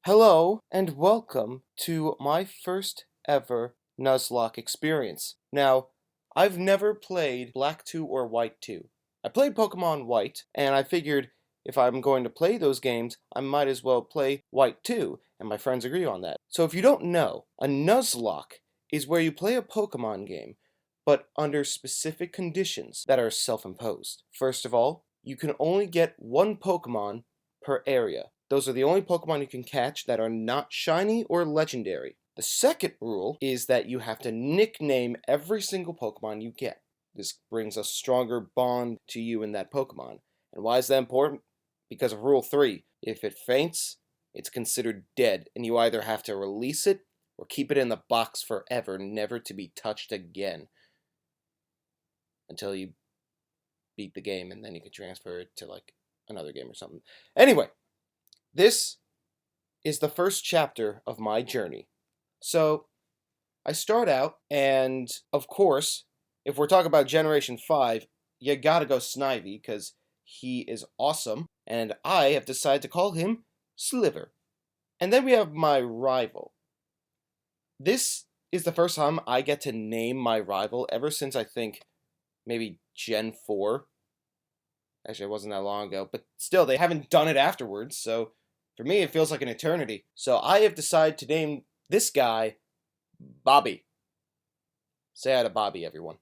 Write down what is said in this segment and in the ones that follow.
Hello and welcome to my first ever Nuzlocke experience. Now, I've never played Black 2 or White 2. I played Pokemon White, and I figured if I'm going to play those games, I might as well play White 2, and my friends agree on that. So if you don't know, a Nuzlocke is where you play a Pokemon game, but under specific conditions that are self-imposed. First of all, you can only get one Pokemon per area. Those are the only Pokemon you can catch that are not shiny or legendary. The second rule is that you have to nickname every single Pokemon you get. This brings a stronger bond to you and that Pokemon. And why is that important? Because of Rule 3. If it faints, it's considered dead, and you either have to release it or keep it in the box forever, never to be touched again. Until you beat the game, and then you can transfer it to, like, another game or something. Anyway, this is the first chapter of my journey. So, I start out, and of course, if we're talking about Generation 5, you gotta go Snivy, because he is awesome, and I have decided to call him Sliver. And then we have my rival. This is the first time I get to name my rival ever since I think maybe Gen 4. Actually, it wasn't that long ago, but still, they haven't done it afterwards, so for me, it feels like an eternity. So I have decided to name this guy Bobby. Say hi to Bobby, everyone.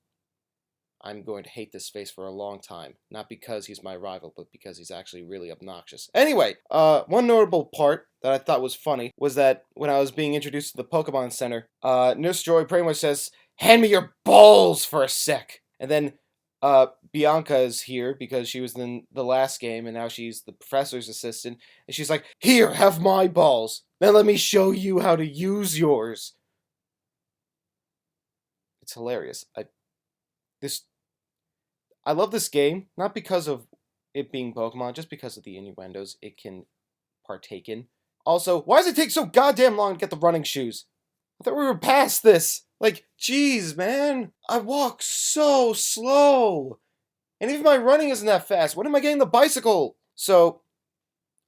I'm going to hate this face for a long time. Not because he's my rival, but because he's actually really obnoxious. Anyway, one notable part that I thought was funny was that when I was being introduced to the Pokemon Center, Nurse Joy pretty much says, "Hand me your balls for a sec." And then Bianca is here because she was in the last game, and now she's the professor's assistant. And she's like, "Here, have my balls. Now let me show you how to use yours." It's hilarious. I love this game, not because of it being Pokemon, just because of the innuendos it can partake in. Also, why does it take so goddamn long to get the running shoes? I thought we were past this. Like, jeez, man. I walk so slow. And even my running isn't that fast. When am I getting the bicycle? So,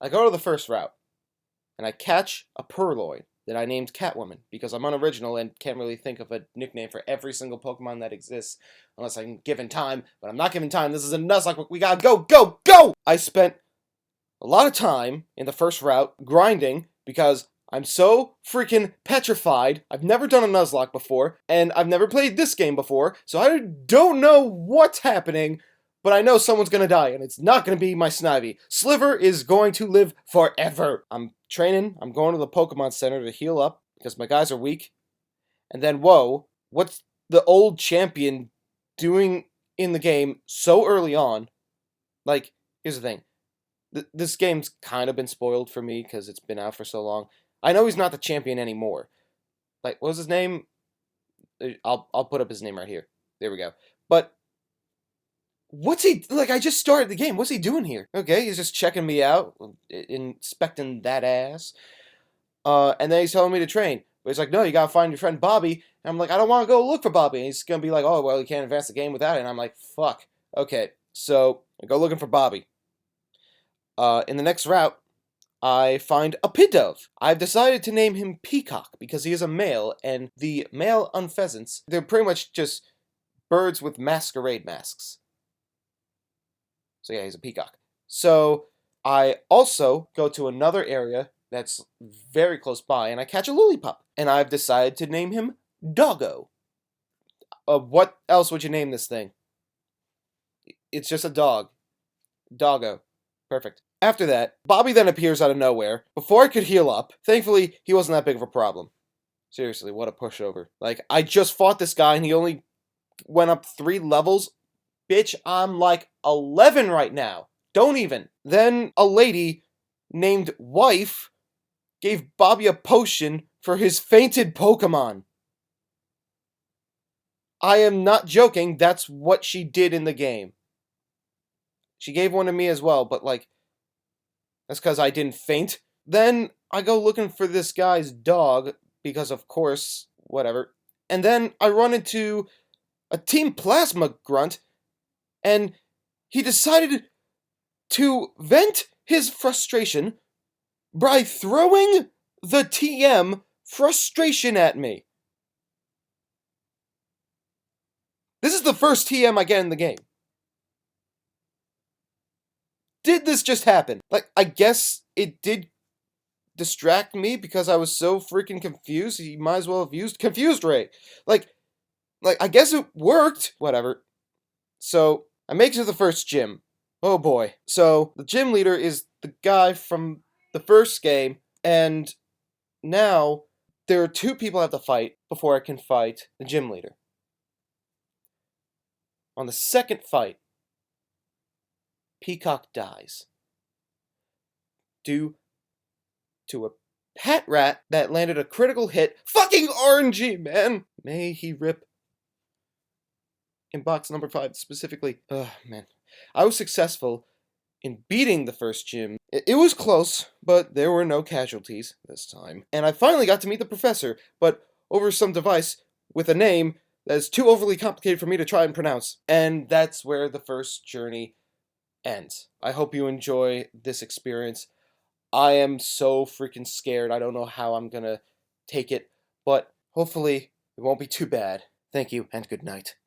I go to the first route, and I catch a Purloin that I named Catwoman, because I'm unoriginal and can't really think of a nickname for every single Pokemon that exists, unless I'm given time, but I'm not given time. This is a Nuzlocke. We gotta go, go, go! I spent a lot of time in the first route grinding, because I'm so freaking petrified. I've never done a Nuzlocke before, and I've never played this game before, so I don't know what's happening, but I know someone's gonna die, and it's not gonna be my Snivy. Sliver is going to live forever. I'm training. I'm going to the Pokemon Center to heal up, because my guys are weak. And then, whoa, what's the old champion doing in the game so early on? Like, here's the thing. This game's kind of been spoiled for me, because it's been out for so long. I know he's not the champion anymore. Like, what was his name? I'll put up his name right here. There we go. But what's he, like, I just started the game. What's he doing here? Okay, he's just checking me out, inspecting that ass. And then he's telling me to train. But he's like, no, you gotta find your friend Bobby. And I'm like, I don't want to go look for Bobby. And he's gonna be like, oh, well, you can't advance the game without it. And I'm like, fuck. Okay, so I go looking for Bobby. In the next route, I find a Pidove. I've decided to name him Peacock because he is a male, and the male unpheasants, they're pretty much just birds with masquerade masks. So yeah, he's a peacock. So I also go to another area that's very close by, and I catch a Lillipup. And I've decided to name him Doggo. What else would you name this thing? It's just a dog. Doggo. Perfect. After that, Bobby then appears out of nowhere. Before I could heal up, thankfully, he wasn't that big of a problem. Seriously, what a pushover. Like, I just fought this guy, and he only went up 3 levels. Bitch, I'm like 11 right now. Don't even. Then a lady named Wife gave Bobby a potion for his fainted Pokemon. I am not joking, that's what she did in the game. She gave one to me as well, but like, that's because I didn't faint. Then I go looking for this guy's dog, because of course, whatever. And then I run into a Team Plasma grunt, and he decided to vent his frustration by throwing the TM frustration at me. This is the first TM I get in the game. Did this just happen? Like, I guess it did distract me because I was so freaking confused. He might as well have used Confused Ray. Like, I guess it worked. Whatever. So, I make it to the first gym. Oh boy. So, the gym leader is the guy from the first game, and now there are two people I have to fight before I can fight the gym leader. On the second fight, Peacock dies. Due to a pet rat that landed a critical hit. Fucking RNG, man! May he rip. In box number 5 specifically. Ugh, man. I was successful in beating the first gym. It was close, but there were no casualties this time. And I finally got to meet the professor, but over some device with a name that is too overly complicated for me to try and pronounce. And that's where the first journey ends. I hope you enjoy this experience. I am so freaking scared. I don't know how I'm gonna take it, but hopefully it won't be too bad. Thank you, and good night.